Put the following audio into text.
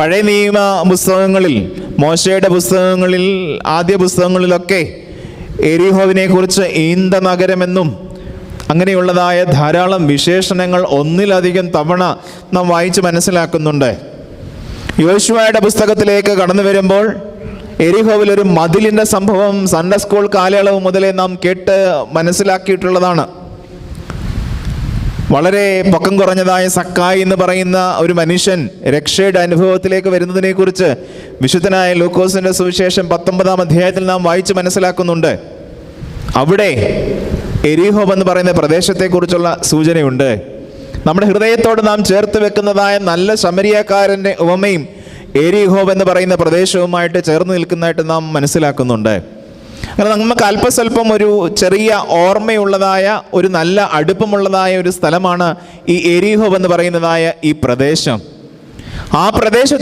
പഴയ നിയമ പുസ്തകങ്ങളിൽ, മോശയുടെ പുസ്തകങ്ങളിൽ, ആദ്യ പുസ്തകങ്ങളിലൊക്കെ എരിഹോവിനെ കുറിച്ച് ഈന്ത നഗരമെന്നും അങ്ങനെയുള്ളതായ ധാരാളം വിശേഷണങ്ങൾ ഒന്നിലധികം തവണ നാം വായിച്ച് മനസ്സിലാക്കുന്നുണ്ട്. യോശുവയുടെ പുസ്തകത്തിലേക്ക് കടന്നു വരുമ്പോൾ എരിഹോവിൽ ഒരു മതിലിൻ്റെ സംഭവം സൺഡേ സ്കൂൾ കാലയളവ് മുതലേ നാം കേട്ട് മനസ്സിലാക്കിയിട്ടുള്ളതാണ്. വളരെ പൊക്കം കുറഞ്ഞതായ സക്കായി എന്ന് പറയുന്ന ഒരു മനുഷ്യൻ രക്ഷയുടെ അനുഭവത്തിലേക്ക് വരുന്നതിനെക്കുറിച്ച് വിശുദ്ധനായ ലൂക്കോസിന്റെ സുവിശേഷം 19-ാം അധ്യായത്തിൽ നാം വായിച്ച് മനസ്സിലാക്കുന്നുണ്ട്. അവിടെ എരിഹോവ് എന്ന് പറയുന്ന പ്രദേശത്തെക്കുറിച്ചുള്ള സൂചനയുണ്ട്. നമ്മുടെ ഹൃദയത്തോട് നാം ചേർത്ത് വെക്കുന്നതായ നല്ല ശമരിയക്കാരൻ്റെ ഉപമയും എരിഹോവ് എന്ന് പറയുന്ന പ്രദേശവുമായിട്ട് ചേർന്ന് നിൽക്കുന്നതായിട്ട് നാം മനസ്സിലാക്കുന്നുണ്ട്. അങ്ങനെ നമുക്ക് അല്പസ്വല്പം ഒരു ചെറിയ ഓർമ്മയുള്ളതായ, ഒരു നല്ല അടുപ്പമുള്ളതായ ഒരു സ്ഥലമാണ് ഈ എരിഹോവ് എന്ന് പറയുന്നതായ ഈ പ്രദേശം. ആ പ്രദേശത്തിൽ